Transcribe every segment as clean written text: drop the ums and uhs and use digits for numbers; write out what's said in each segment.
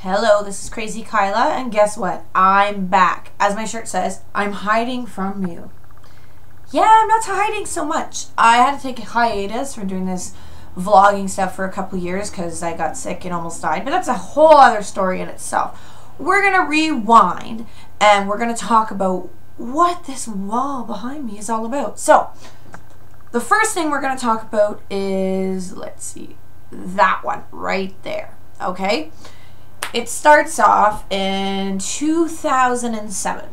Hello, this is CrazyKyla, and guess what? I'm back. As my shirt says, I'm hiding from you. Yeah, I'm not hiding so much. I had to take a hiatus from doing this vlogging stuff for a couple years because I got sick and almost died, but that's a whole other story in itself. We're going to rewind, and we're going to talk about what this wall behind me is all about. So, the first thing we're going to talk about is, let's see, that one right there, okay? It starts off in 2007.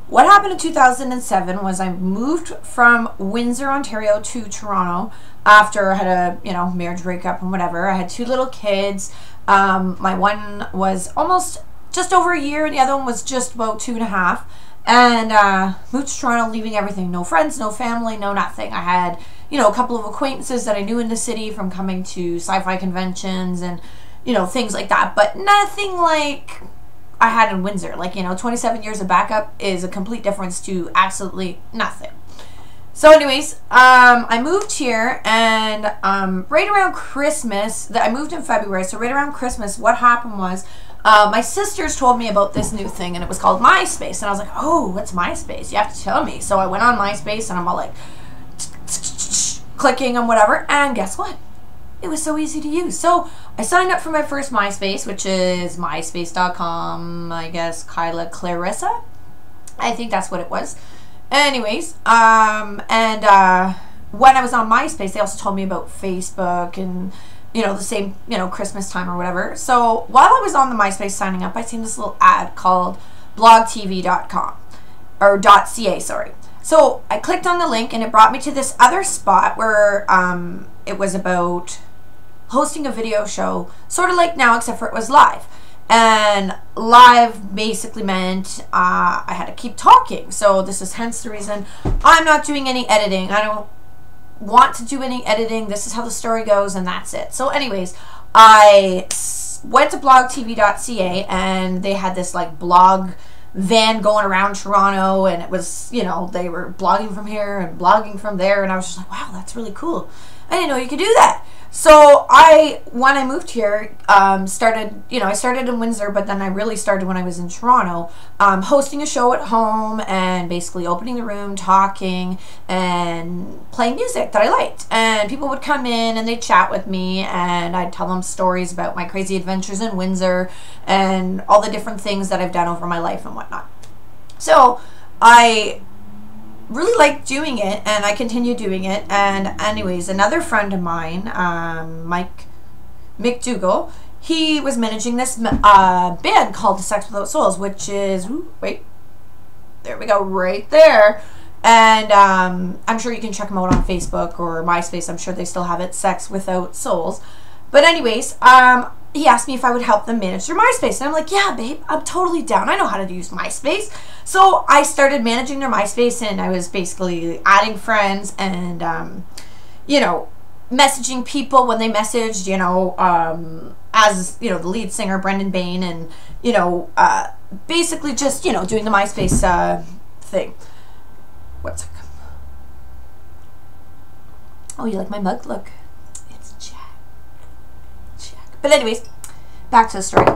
What happened in 2007 was I moved from Windsor, Ontario to Toronto after I had a, marriage breakup and whatever. I had two little kids. My one was almost just over a year and the other one was just about 2.5. And moved to Toronto, leaving everything. No friends, no family, no nothing. I had, a couple of acquaintances that I knew in the city from coming to sci-fi conventions and things like that, but nothing like I had in Windsor. 27 years of backup is a complete difference to absolutely nothing. So anyways, I moved here, and right around Christmas, I moved in February, so right around Christmas, what happened was, my sisters told me about this new thing, and it was called MySpace, and I was like, oh, what's MySpace? You have to tell me. So I went on MySpace, and I'm all like, clicking and whatever, and guess what? It was so easy to use. So I signed up for my first MySpace, which is myspace.com, I guess, Kyla Clarissa. I think that's what it was. Anyways, when I was on MySpace, they also told me about Facebook and, the same, Christmas time or whatever. So while I was on the MySpace signing up, I seen this little ad called blogtv.com, or .ca, sorry. So I clicked on the link and it brought me to this other spot where it was about hosting a video show, sort of like now, except for it was live. And live basically meant I had to keep talking. So this is hence the reason I'm not doing any editing. I don't want to do any editing. This is how the story goes, and that's it. So anyways, I went to blogtv.ca, and they had this blog van going around Toronto, and it was, they were blogging from here and blogging from there, and I was just like, wow, that's really cool. I didn't know you could do that. So when I moved here, I started in Windsor, but then I really started when I was in Toronto, hosting a show at home and basically opening the room, talking, and playing music that I liked. And people would come in and they'd chat with me, and I'd tell them stories about my crazy adventures in Windsor and all the different things that I've done over my life and whatnot. So I really liked doing it, and I continued doing it. And anyways, another friend of mine, Mike McDougall, he was managing this band called Sex Without Souls, which is, wait, there we go, right there. And I'm sure you can check them out on Facebook or MySpace. I'm sure they still have it, Sex Without Souls. But anyways, he asked me if I would help them manage their MySpace. And I'm like, yeah, babe, I'm totally down. I know how to use MySpace. So I started managing their MySpace, and I was basically adding friends and, messaging people when they messaged, as, the lead singer, Brendan Bain, and, basically just, doing the MySpace thing. What's it? Oh, you like my mug? Look. It's Jack. But anyways, back to the story.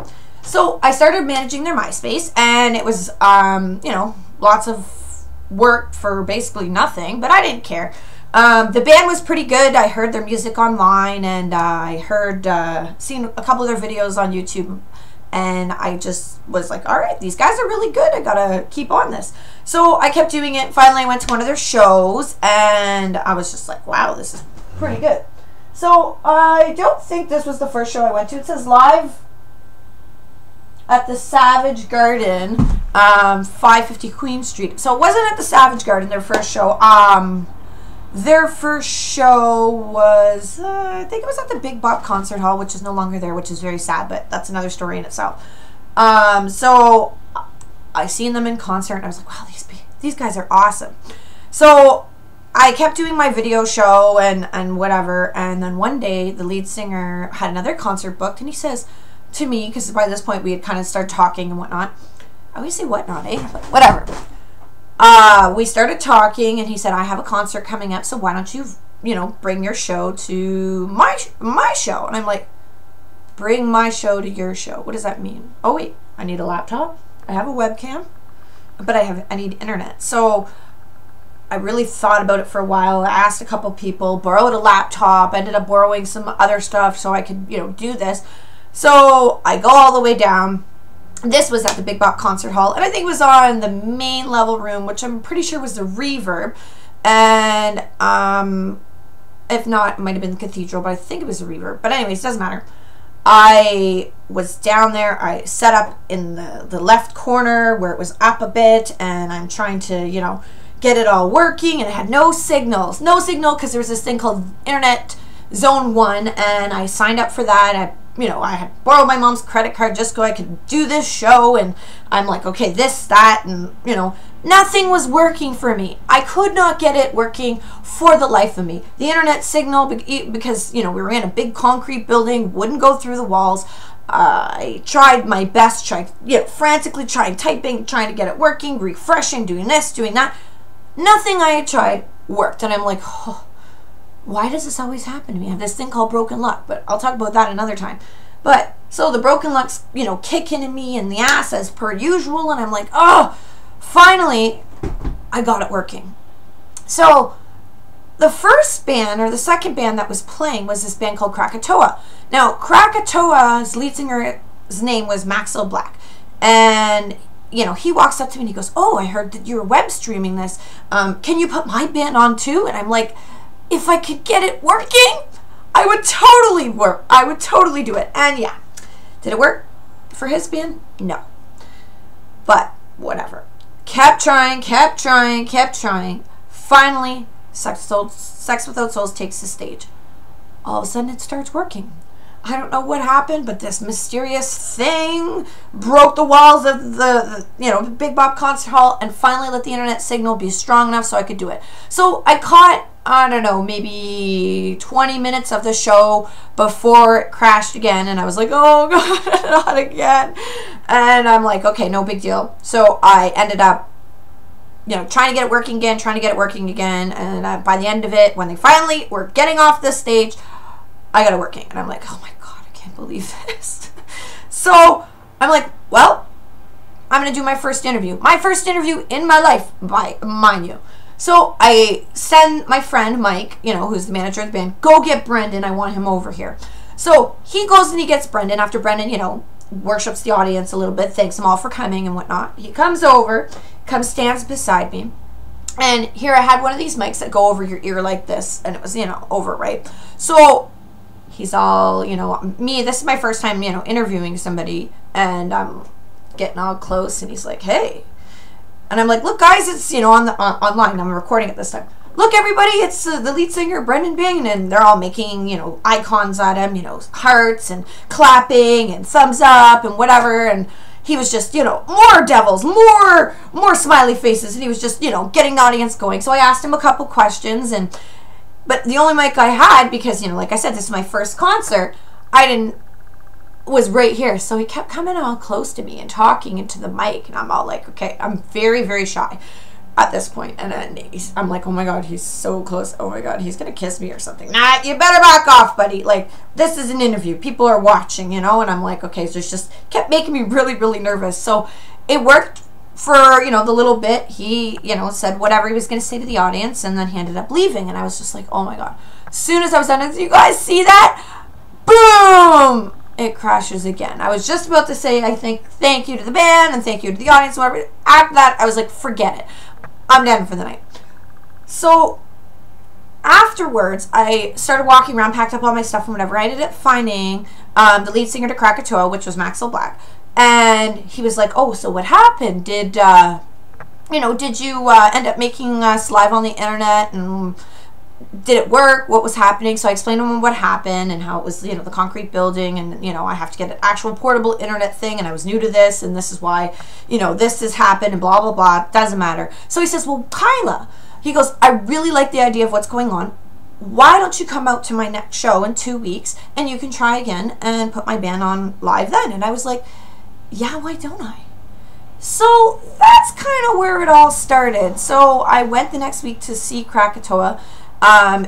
So I started managing their MySpace, and it was, lots of work for basically nothing, but I didn't care. The band was pretty good. I heard their music online, and I seen a couple of their videos on YouTube, and I just was like, all right, these guys are really good. I gotta keep on this. So I kept doing it. Finally, I went to one of their shows, and I was just like, wow, this is pretty good. So I don't think this was the first show I went to. It says live at the Savage Garden, 550 Queen Street. So it wasn't at the Savage Garden, their first show. Their first show was, I think it was at the Big Bop Concert Hall, which is no longer there, which is very sad, but that's another story in itself. So I seen them in concert, and I was like, wow, these guys are awesome. So I kept doing my video show and whatever, and then one day the lead singer had another concert booked, and he says to me, because by this point we had kind of started talking and whatnot. I always say whatnot, eh? But whatever. We started talking, and he said, I have a concert coming up, so why don't you, bring your show to my show? And I'm like, bring my show to your show. What does that mean? Oh wait, I need a laptop. I have a webcam, but I need internet. So I really thought about it for a while. I asked a couple people, borrowed a laptop, ended up borrowing some other stuff so I could, do this. So I go all the way down. This was at the Big Box Concert Hall, and I think it was on the main level room, which I'm pretty sure was the Reverb. And if not, it might have been the Cathedral, but I think it was the Reverb. But anyways, it doesn't matter. I was down there. I set up in the left corner where it was up a bit, and I'm trying to, get it all working, and it had no signal because there was this thing called Internet Zone 1, and I signed up for that. I had borrowed my mom's credit card just so I could do this show, and I'm like, okay, this, that, and, nothing was working for me. I could not get it working for the life of me. The internet signal, because, we were in a big concrete building, wouldn't go through the walls. I tried my best, frantically typing, trying to get it working, refreshing, doing this, doing that. Nothing I had tried worked, and I'm like, oh, why does this always happen to me? I have this thing called broken luck, but I'll talk about that another time. But so the broken luck's, kicking me in the ass as per usual, and I'm like, oh, finally I got it working. So the first band, or the second band that was playing, was this band called Krakatoa. Now, Krakatoa's lead singer's name was Maxwell Black, and he walks up to me and he goes, oh, I heard that you were web streaming this. Can you put my band on too? And I'm like, if I could get it working, I would totally work. I would totally do it. And yeah, did it work for his band? No. But whatever. Kept trying. Finally, Sex Without Souls takes the stage. All of a sudden, it starts working. I don't know what happened, but this mysterious thing broke the walls of the Big Box Concert Hall and finally let the internet signal be strong enough so I could do it. So I caught, I don't know, maybe 20 minutes of the show before it crashed again, and I was like, oh God, not again. And I'm like, okay, no big deal. So I ended up, trying to get it working again, and by the end of it, when they finally were getting off the stage, I got it working, and I'm like, oh my God, I can't believe this. So I'm like, well, I'm going to do my first interview. My first interview in my life, mind you. So I send my friend, Mike, who's the manager of the band, go get Brendan. I want him over here. So he goes and he gets Brendan after Brendan, worships the audience a little bit, thanks them all for coming and whatnot. He comes over, stands beside me. And here I had one of these mics that go over your ear like this, and it was, over, right? So he's all, this is my first time, interviewing somebody, and I'm getting all close, and he's like, hey. And I'm like, look, guys, it's, online. I'm recording it this time. Look, everybody, it's the lead singer, Brendan Bing, and they're all making, icons at him, hearts and clapping and thumbs up and whatever, and he was just, more devils, more smiley faces, and he was just, getting the audience going. So I asked him a couple questions, but the only mic I had, because, like I said, this is my first concert, was right here. So he kept coming all close to me and talking into the mic, and I'm all like, okay, I'm very, very shy at this point. And then I'm like, oh my God, he's so close. Oh my God, he's going to kiss me or something. Nah, you better back off, buddy. Like, this is an interview. People are watching, and I'm like, okay, so it's just kept making me really, really nervous. So it worked for, the little bit. He, said whatever he was going to say to the audience, and then he ended up leaving. And I was just like, oh my God. As soon as I was done, did you guys see that? Boom! It crashes again. I was just about to say, I think, thank you to the band and thank you to the audience, whatever. After that, I was like, forget it. I'm done for the night. So afterwards, I started walking around, packed up all my stuff and whatever. I ended up finding the lead singer to Krakatoa, which was Maxwell Black. And he was like, oh, so what happened? Did you end up making us live on the internet? And did it work? What was happening? So I explained to him what happened and how it was, the concrete building, and, I have to get an actual portable internet thing, and I was new to this, and this is why, this has happened, and blah, blah, blah. Doesn't matter. So he says, well, Kyla, he goes, I really like the idea of what's going on. Why don't you come out to my next show in 2 weeks, and you can try again and put my band on live then? And I was like, yeah, why don't I? So that's kind of where it all started. So I went the next week to see Krakatoa.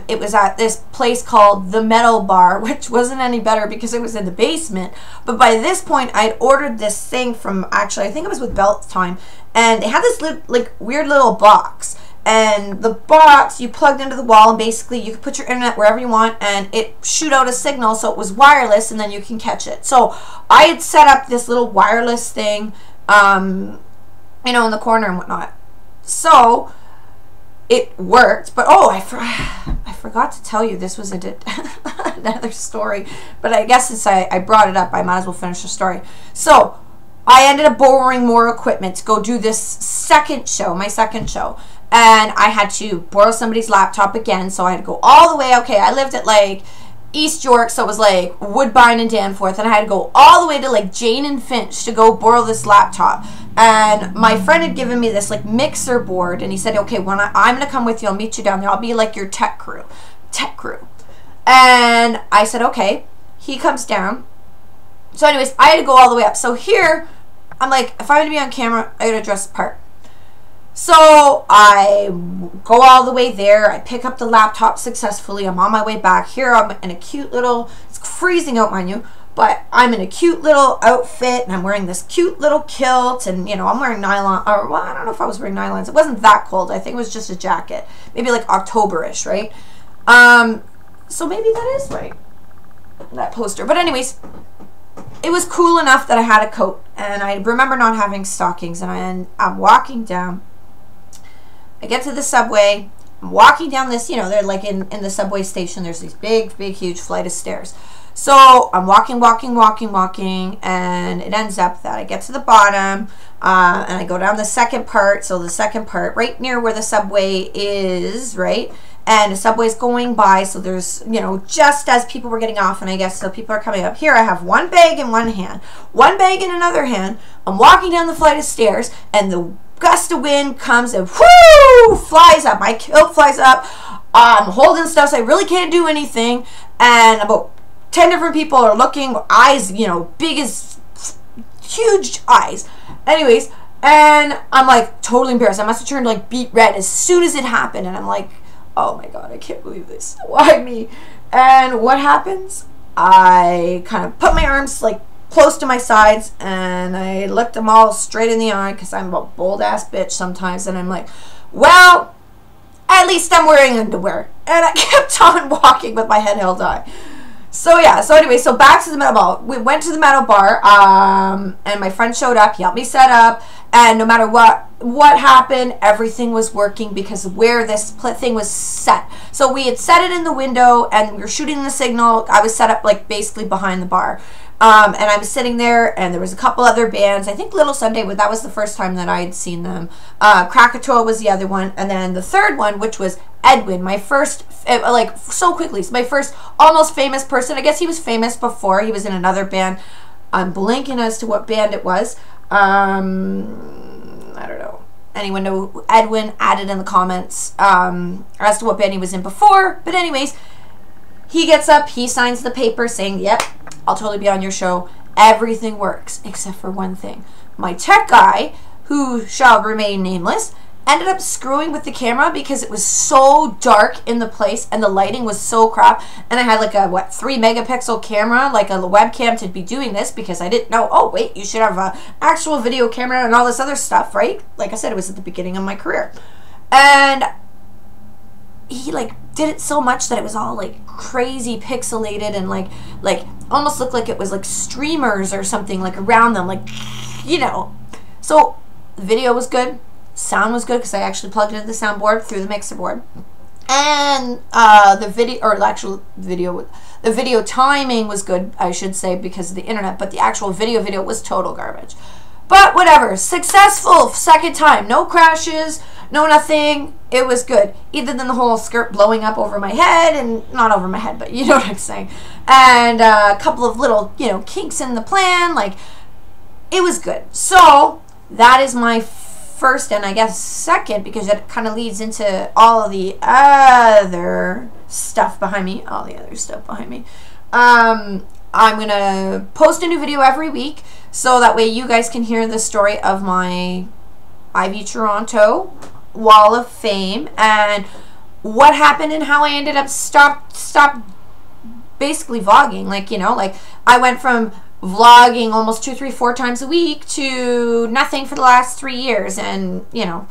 It was at this place called the Metal Bar, which wasn't any better because it was in the basement. But by this point, I'd ordered this thing from, actually, I think it was with Belt Time, and they had this like weird little box. And the box you plugged into the wall, and basically you could put your internet wherever you want, and it shoot out a signal, so it was wireless, and then you can catch it. So I had set up this little wireless thing, you know, in the corner and whatnot. So it worked, but oh, I forgot to tell you, this was another story, but I guess since I brought it up, I might as well finish the story. So I ended up borrowing more equipment to go do this second show, my second show. And I had to borrow somebody's laptop again, so I had to go all the way. Okay, I lived at like East York, so it was like Woodbine and Danforth, and I had to go all the way to like Jane and Finch to go borrow this laptop. And my friend had given me this like mixer board, and he said, okay, when I'm gonna come with you, I'll meet you down there, I'll be like your tech crew. And I said, okay. He comes down. So anyways, I had to go all the way up. So here, I'm like, if I'm gonna be on camera, I gotta dress the part. So I go all the way there. I pick up the laptop successfully. I'm on my way back. Here I'm in a cute little, it's freezing out, mind you, but I'm in a cute little outfit, and I'm wearing this cute little kilt, and you know, I'm wearing nylon, or well, I don't know if I was wearing nylons. It wasn't that cold. I think it was just a jacket. Maybe like October-ish, right? So maybe that is right, that poster. But anyways, it was cool enough that I had a coat, and I remember not having stockings, and I'm walking down. I get to the subway. I'm walking down this, you know, they're like in the subway station, there's these big, huge flight of stairs. So I'm walking, and it ends up that I get to the bottom, and I go down the second part. So the second part, right near where the subway is, right? And the subway's going by, so there's, you know, just as people were getting off, and I guess so people are coming up. Here I have one bag in one hand, one bag in another hand. I'm walking down the flight of stairs, and the gust of wind comes and whoo, flies up. My kilt flies up. I'm holding stuff, so I really can't do anything. And about 10 different people are looking, eyes, you know, big as huge eyes. Anyways, and I'm like totally embarrassed. I must have turned like beet red as soon as it happened. And I'm like, oh my God, I can't believe this. Why me? And what happens? I kind of put my arms like close to my sides, and I looked them all straight in the eye, because I'm a bold ass bitch sometimes, and I'm like, well, at least I'm wearing underwear. And I kept on walking with my head held high. So yeah, so anyway, so back to the metal bar. We went to the metal bar, and my friend showed up. He helped me set up, and no matter what happened, everything was working because of where this thing was set. So we had set it in the window, and we were shooting the signal. I was set up like basically behind the bar. And I was sitting there, and there was a couple other bands. I think Little Sunday, that was the first time that I had seen them. Krakatoa was the other one. And then the third one, which was Edwin, my first, like, so quickly, so my first almost famous person. I guess he was famous before. He was in another band. I'm blanking as to what band it was. I don't know. Anyone know Edwin? Add it in the comments as to what band he was in before. But anyways, he gets up, he signs the paper saying, yep, I'll totally be on your show. Everything works, except for one thing. My tech guy, who shall remain nameless, ended up screwing with the camera because it was so dark in the place and the lighting was so crap. And I had like a, 3 megapixel camera, like a webcam to be doing this, because I didn't know, oh wait, you should have an actual video camera and all this other stuff, right? Like I said, it was at the beginning of my career. And he like did it so much that it was all like crazy pixelated and like almost looked like it was like streamers or something like around them, like, you know. So the video was good, sound was good, because I actually plugged it into the soundboard through the mixer board, and the video timing was good, I should say, because of the internet, but the actual video was total garbage. But whatever, successful second time, no crashes, no nothing. It was good, other than the whole skirt blowing up over my head, and not over my head, but you know what I'm saying, and a couple of little, you know, kinks in the plan. Like, it was good. So that is my first, and I guess second, because it kind of leads into all of the other stuff behind me. I'm gonna post a new video every week, so that way you guys can hear the story of my Ivy Toronto Wall of Fame, and what happened and how I ended up stopped basically vlogging. Like, you know, like I went from vlogging almost 2, 3, 4 times a week to nothing for the last 3 years. And, you know,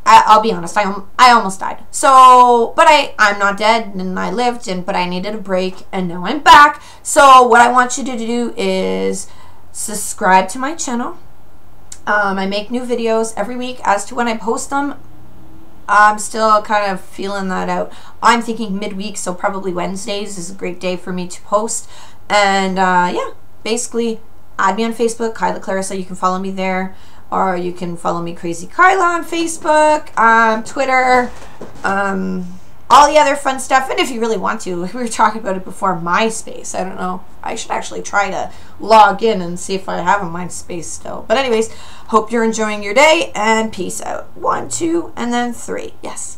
I'll be honest, I almost died. So, but I'm not dead, and I lived, but I needed a break, and now I'm back. So what I want you to do is subscribe to my channel. I make new videos every week. As to when I post them, I'm still kind of feeling that out. I'm thinking midweek, so probably Wednesdays is a great day for me to post. And yeah, basically, add me on Facebook, Kyla Clarissa. You can follow me there. Or you can follow me, CrazyKyla, on Facebook, Twitter, all the other fun stuff. And if you really want to, we were talking about it before, MySpace. I don't know. I should actually try to log in and see if I have a MySpace still. But anyways, hope you're enjoying your day, and peace out. 1, 2, and then 3. Yes.